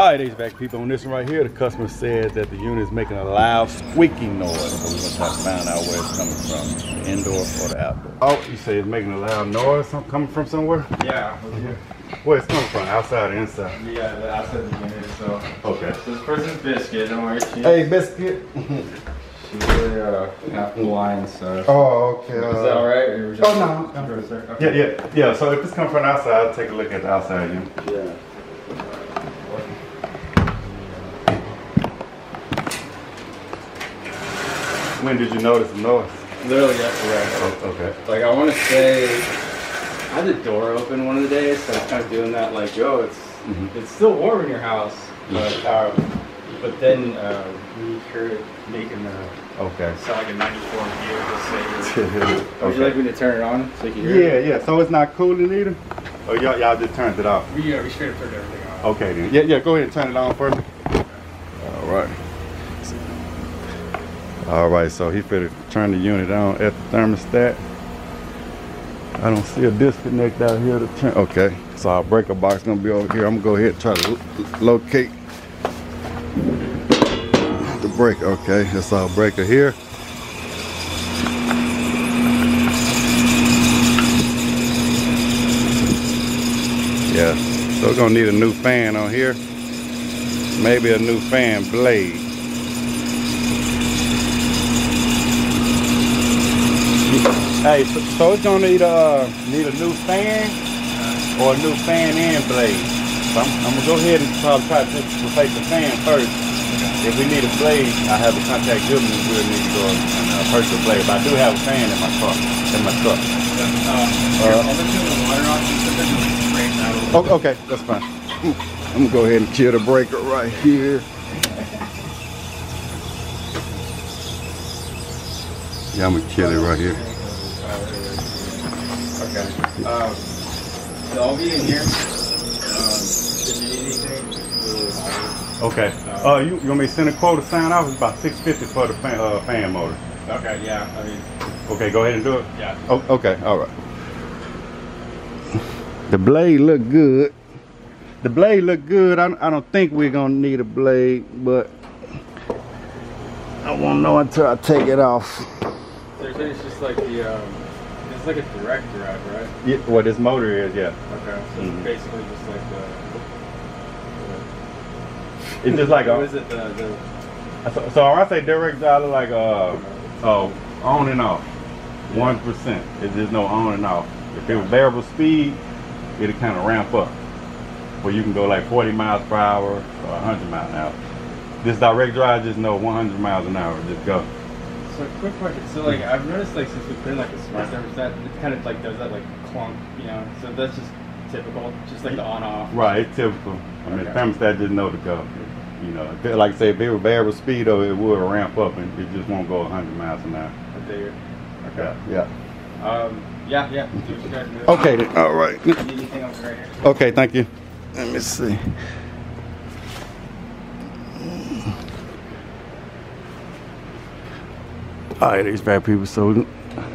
Alright, HVAC people, on this one right here, the customer said that the unit is making a loud squeaking noise. So we're gonna try to find out where it's coming from, the indoor or the outdoor. Oh, you say it's making a loud noise coming from somewhere? Yeah. Over here. Where it's coming from, outside or inside? Yeah, the outside of the unit, so. Okay. So this person's Biscuit, don't worry. Hey, Biscuit. She's really half blind, so. Oh, okay. Is that alright? Oh, no. Okay. Yeah, so if it's coming from the outside, I'll take a look at the outside unit. Yeah. When did you notice the noise? Literally yesterday. Oh, okay. Like, I want to say, I had the door open one of the days, so I was kind of doing that, like, yo, it's still warm in your house, but then we heard it making the sound like a 94 gear. Would you like me to turn it on so you can hear it? Yeah. So it's not cooling either? Or y'all just turned it off? We straight up turned everything off. Okay then. Yeah. Go ahead and turn it on first. All right. All right. So he finna turn the unit on at the thermostat. I don't see a disconnect out here to turn. Okay. So our breaker box gonna be over here. I'm gonna go ahead and try to locate the breaker. Okay. That's our breaker here. Yeah, so we're gonna need a new fan on here. Maybe a new fan blade. Hey, so it's gonna need a new fan or a new fan and blade. So I'm gonna go ahead and probably try to replace the fan first. If we need a blade, I have a contact Goodman. We'll need to go and purchase a blade. But I do have a fan in my car, truck. Oh, okay, that's fine. I'm gonna go ahead and kill the breaker right here. Yeah, I'm gonna kill it right here. Okay. So I'll be in here. If you need anything, okay. You want me to send a quote to sign off? It's about $650 for the fan motor. Okay. Yeah. I mean. Okay, go ahead and do it. Yeah. Oh, okay. All right. The blade look good. The blade look good. I don't think we're gonna need a blade, but I won't know until I take it off. So it's just like the it's like a direct drive, right? Yeah. What this motor is, yeah. Okay. So it's basically just like it's just like what is it? So when I say direct drive, like on and off. 1%. It's just no on and off. If it was variable speed, it'll kind of ramp up, where you can go like 40 miles per hour or 100 miles an hour. This direct drive, just know 100 miles an hour, just go. So quick question. So like I've noticed like since we put in like a smart thermostat, it kind of like does that like clunk, you know. So that's just typical, just like the on off. Right, it's typical. I mean, thermostat just know to go. You know, like I say, if it was variable speed, though, it would ramp up and it just won't go 100 miles an hour. I figured. Okay. Yeah. Yeah. Okay then. All right. Anything else right here? Okay, thank you. Let me see. All right, these bad people. So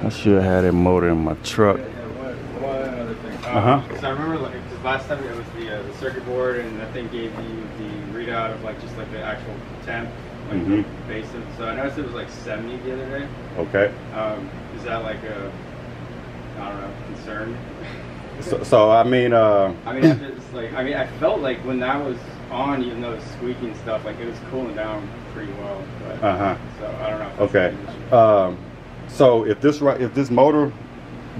I should have that motor in my truck. One other thing. So I remember like cause last time it was the circuit board, and I think gave you the readout of like just like the actual temp, like the basin. So I noticed it was like 70 the other day. Okay. Is that like a I don't know concern? So I mean, I felt like when that was on, even though it's squeaking stuff, like it was cooling down pretty well. But, so I don't know. Okay. So if this motor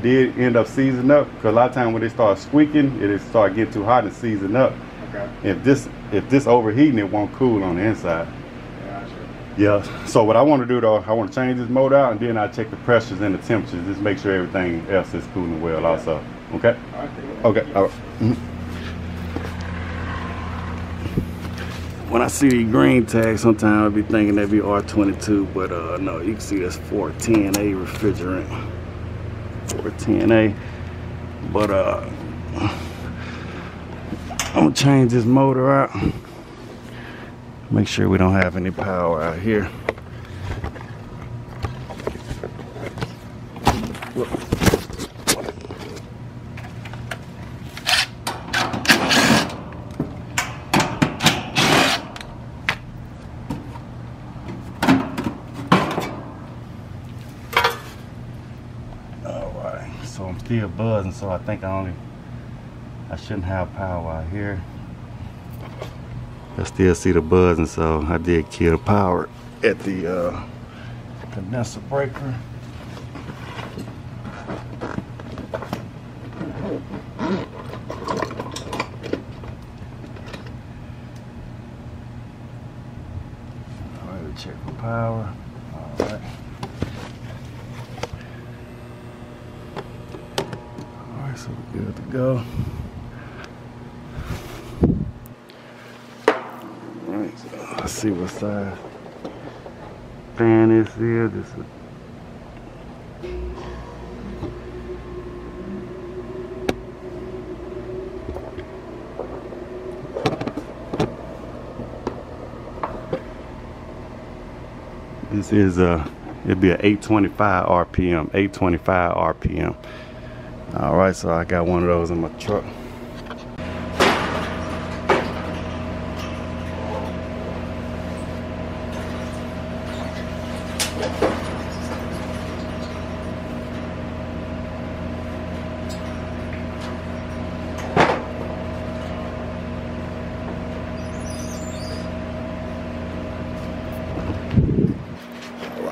did end up seizing up, because a lot of times when they start squeaking, it start getting too hot and seizing up. Okay. If this overheating, it won't cool on the inside. Yeah. So what I want to do though, I want to change this motor out, and then I check the pressures and the temperatures, just make sure everything else is cooling well also. Okay. All right. Okay. All right. When I see these green tags, sometimes I'll be thinking they be R22, but no, you can see that's 410A refrigerant. 410A. But I'm gonna change this motor out. Make sure we don't have any power out here. still buzzing, so I think I shouldn't have power out here. I still see the buzzing, so I did kill the power at the condenser breaker. Alright, check for power. Alright. Alright, so we're good to go. Alright, so let's see what size fan this is. This is it'd be an 825 RPM, 825 RPM. All right, so I got one of those in my truck.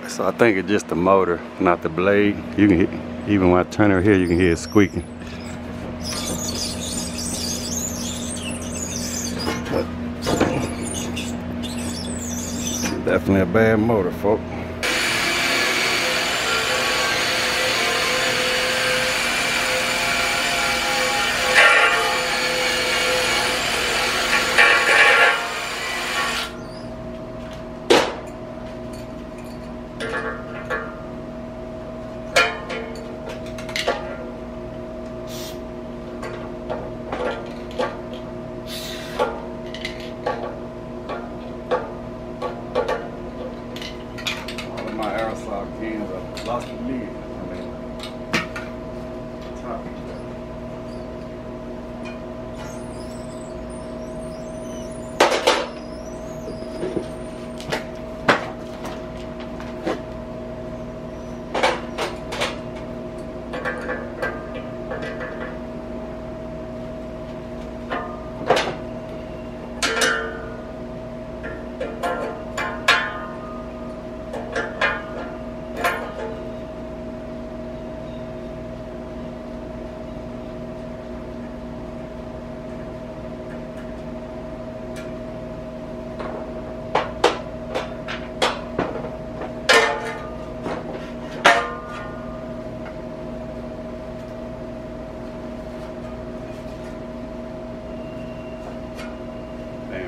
So I think it's just the motor, not the blade. You can hear, even when I turn it here, you can hear it squeaking. But definitely a bad motor, folks. Lost the lid. Top.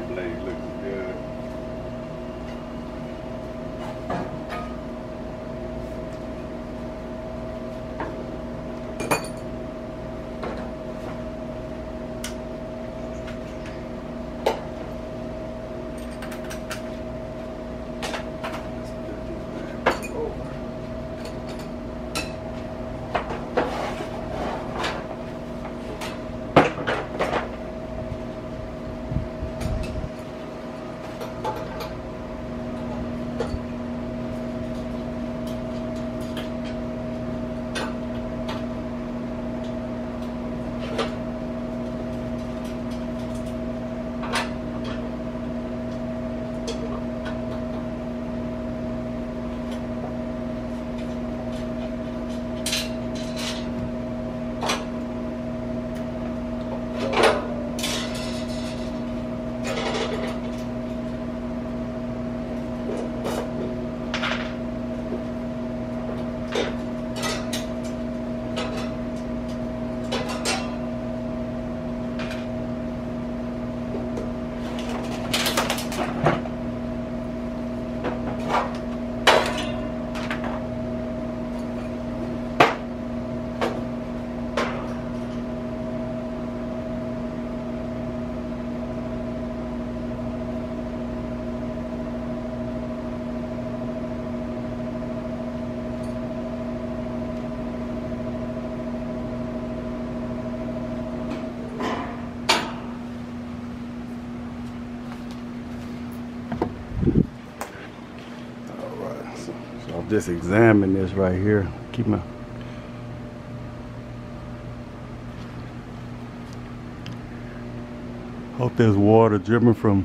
Blade looks good. Just examine this right here. Keep my Hope there's water dripping from.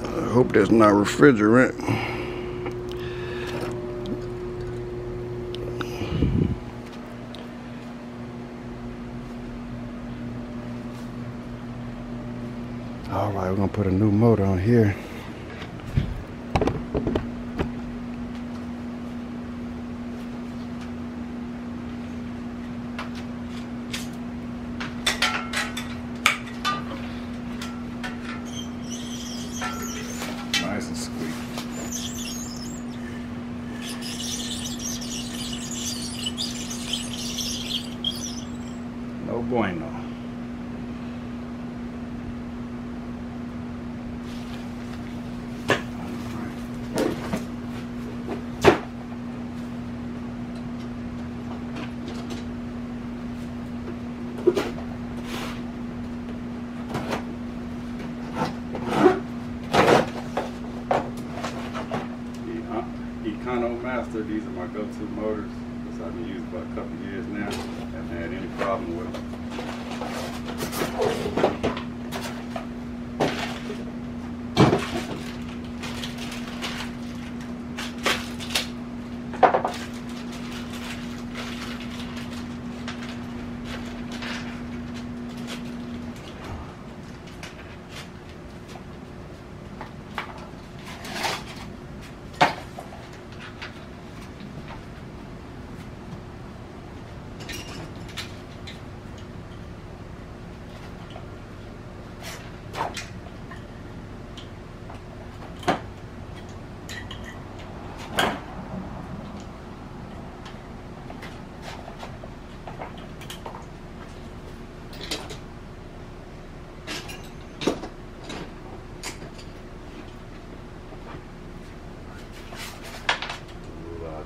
I hope there's not refrigerant. All right, we're gonna put a new motor on here. Nice and squeaky. No bueno. Master, these are my go-to motors because I've been using for a couple years now. Haven't had any problem with them.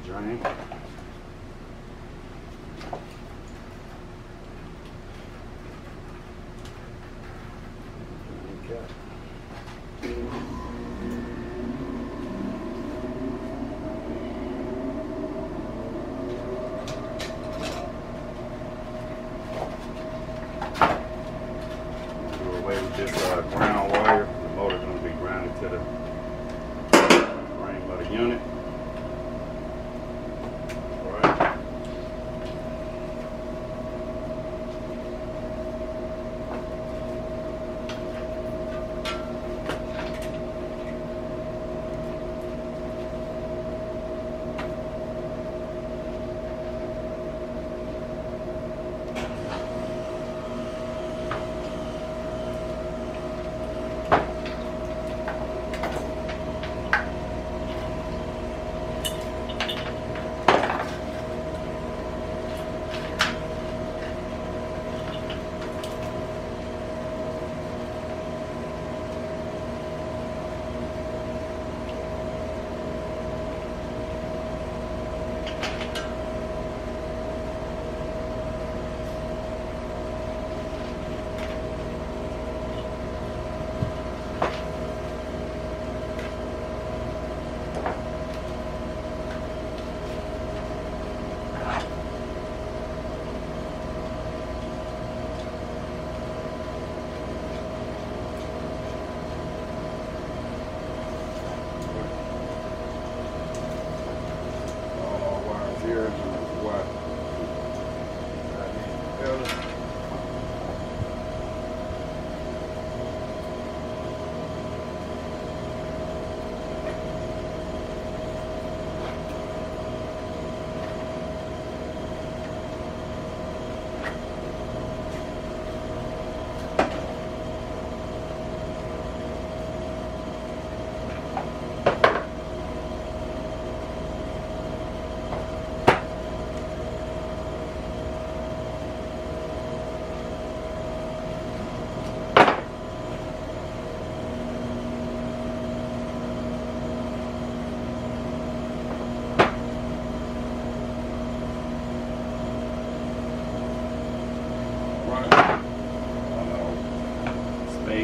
Drain. Okay. Do away with this ground wire. The motor's going to be grounded to the frame of the unit.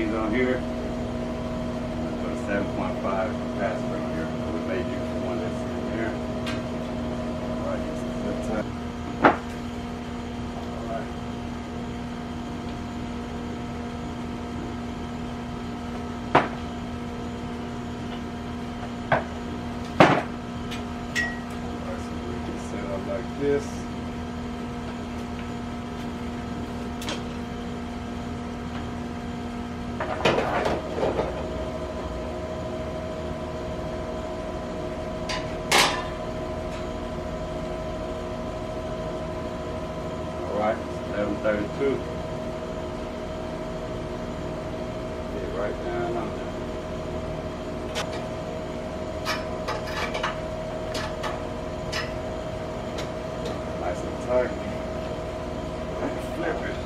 On here, put a 7.5 capacitor on here. We made use of one that's in there. All right, this. Alright, 1132. Get right down on there. Nice and tight. Flip it.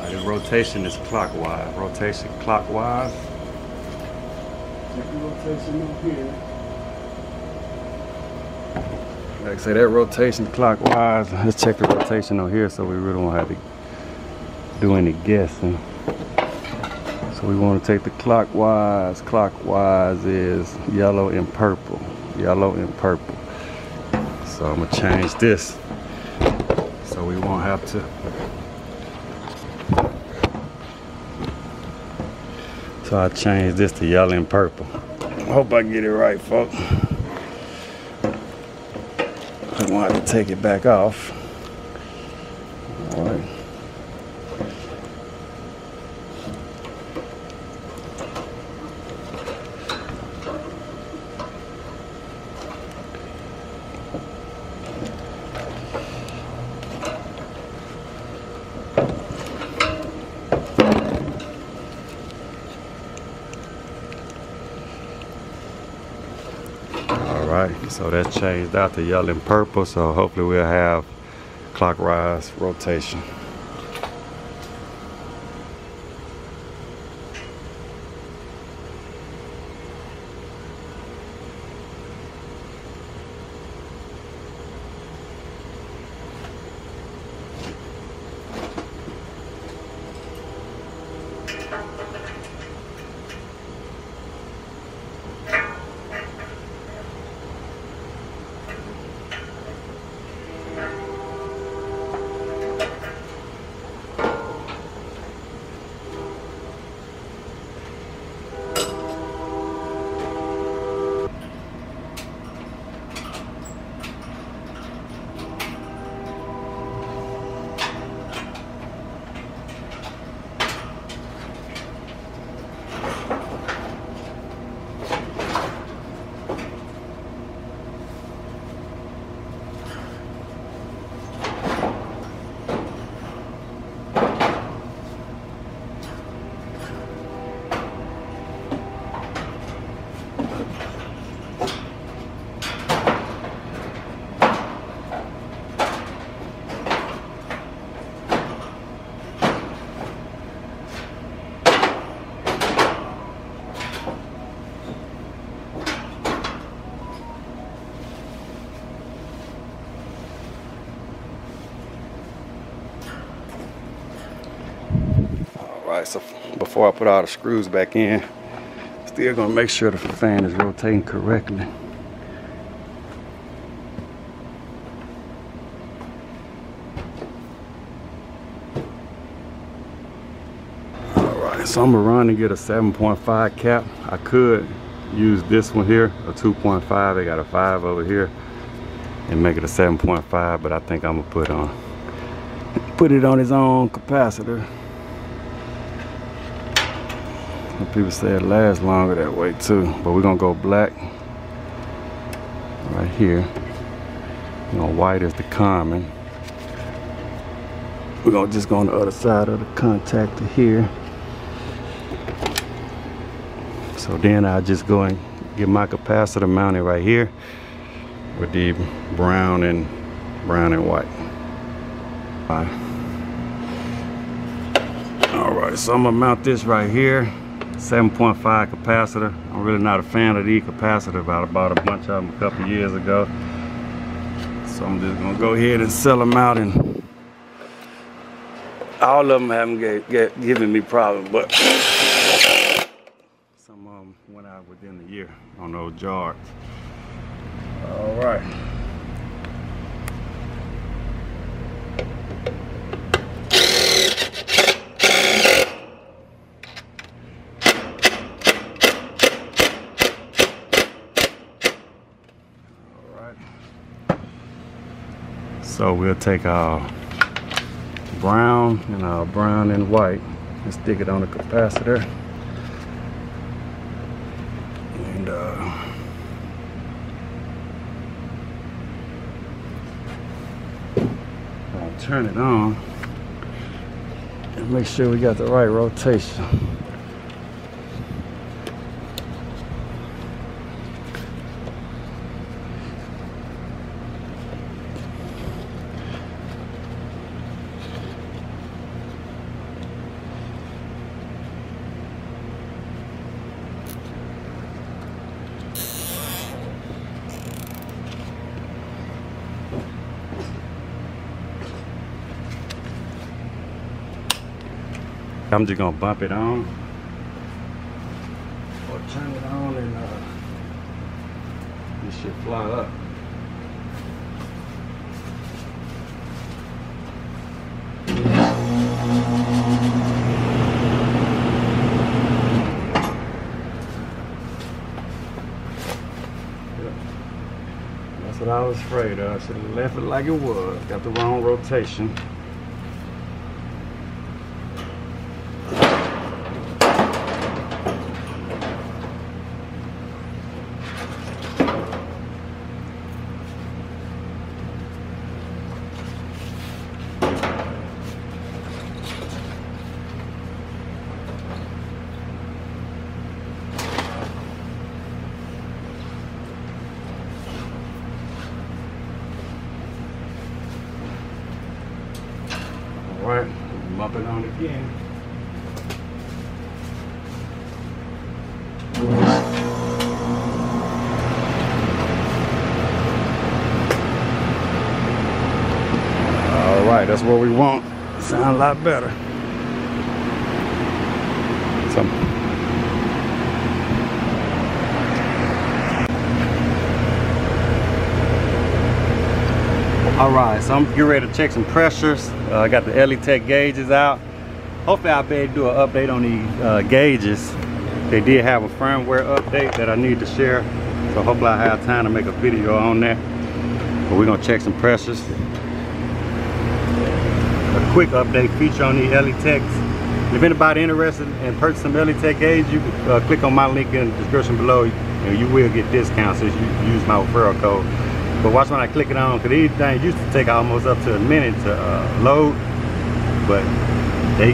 The rotation is clockwise. Rotation clockwise. Check the rotation up here. Like I say, that rotation clockwise. Let's check the rotation on here so we really won't have to do any guessing. So we want to take the clockwise. Clockwise is yellow and purple. Yellow and purple. So I'm gonna change this so we won't have to. So I changed this to yellow and purple. I hope I get it right, folks. I won't have to take it back off. All right. Alright, so that changed out to yellow and purple, so hopefully we'll have clockwise rotation. Alright, so before I put all the screws back in, still gonna make sure the fan is rotating correctly. Alright, so I'm gonna run and get a 7.5 cap. I could use this one here, a 2.5. They got a 5 over here, and make it a 7.5, but I think I'm gonna put it on its own capacitor. People say it lasts longer that way too, but we're gonna go black right here. White is the common. We're gonna just go on the other side of the contactor here. So then I'll just go and get my capacitor mounted right here with the brown and white. Alright, so I'm gonna mount this right here. 7.5 capacitor. I'm really not a fan of these capacitors, but I bought a bunch of them a couple years ago. So I'm just gonna go ahead and sell them out, and all of them haven't given me problems, but some of them went out within the year on those jars. Alright. So we'll take our brown and our brown and white and stick it on the capacitor. And I'll turn it on and make sure we got the right rotation. I'm just gonna bump it on or turn it on, and this should fly up. That's what I was afraid of. I should have left it like it was. Got the wrong rotation. Alright, bump it on again. Alright, that's what we want. Sound a lot better. Alright, so I'm getting ready to check some pressures. I got the Elitech gauges out. Hopefully I'll be able to do an update on these gauges. They did have a firmware update that I need to share, so hopefully I have time to make a video on that. But we're gonna check some pressures. A quick update feature on the Elitechs. If anybody interested in purchasing some Elitech gauge, you can click on my link in the description below. You will get discounts if you use my referral code. But watch when I click it on, because these things used to take almost up to a minute to load, but they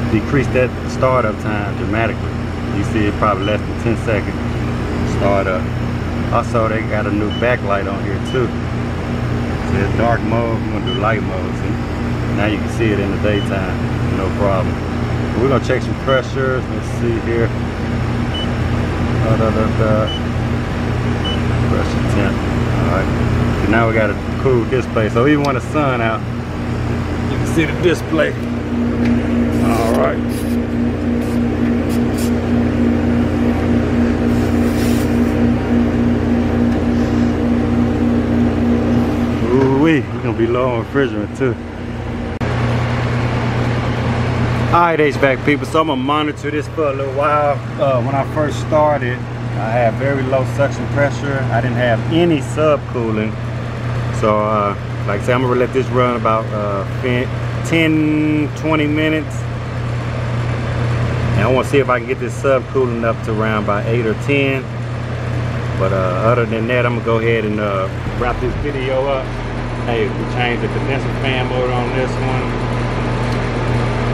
decreased that startup time dramatically. You see it probably less than 10 seconds startup. Also, they got a new backlight on here too. So it's dark mode, we're gonna do light mode. See? Now you can see it in the daytime, no problem. We're gonna check some pressures. Let's see here. Pressure temp. Alright, so now we got a cool display, so even when the sun out, you can see the display. Alright. Ooh-wee, we're gonna be low on refrigerant too. Alright, HVAC people, so I'm gonna monitor this for a little while. When I first started, I had very low suction pressure. I didn't have any subcooling. So like I said, I'm gonna let this run about 10-20 minutes. And I wanna see if I can get this subcooling up to around by 8 or 10. But other than that, I'm gonna go ahead and wrap this video up. Hey, we changed the condenser fan motor on this one.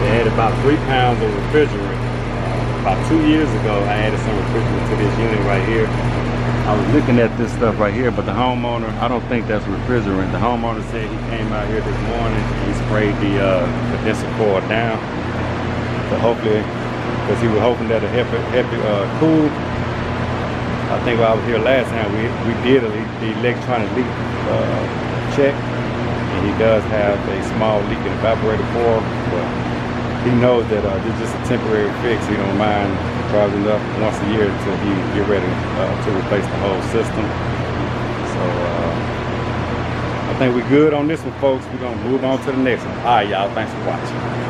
They had about 3 pounds of refrigerant. About 2 years ago, I added some refrigerant to this unit right here. I was looking at this stuff right here, but the homeowner, I don't think that's refrigerant. The homeowner said he came out here this morning and he sprayed the condenser coil down. So hopefully, because he was hoping that it'll help cool. I think while I was here last time, we did the electronic leak check, and he does have a small leak in the evaporator core, but he knows that this is just a temporary fix. He don't mind probably enough once a year until he get ready to replace the whole system. So I think we're good on this one, folks. We're gonna move on to the next one. All right, y'all. Thanks for watching.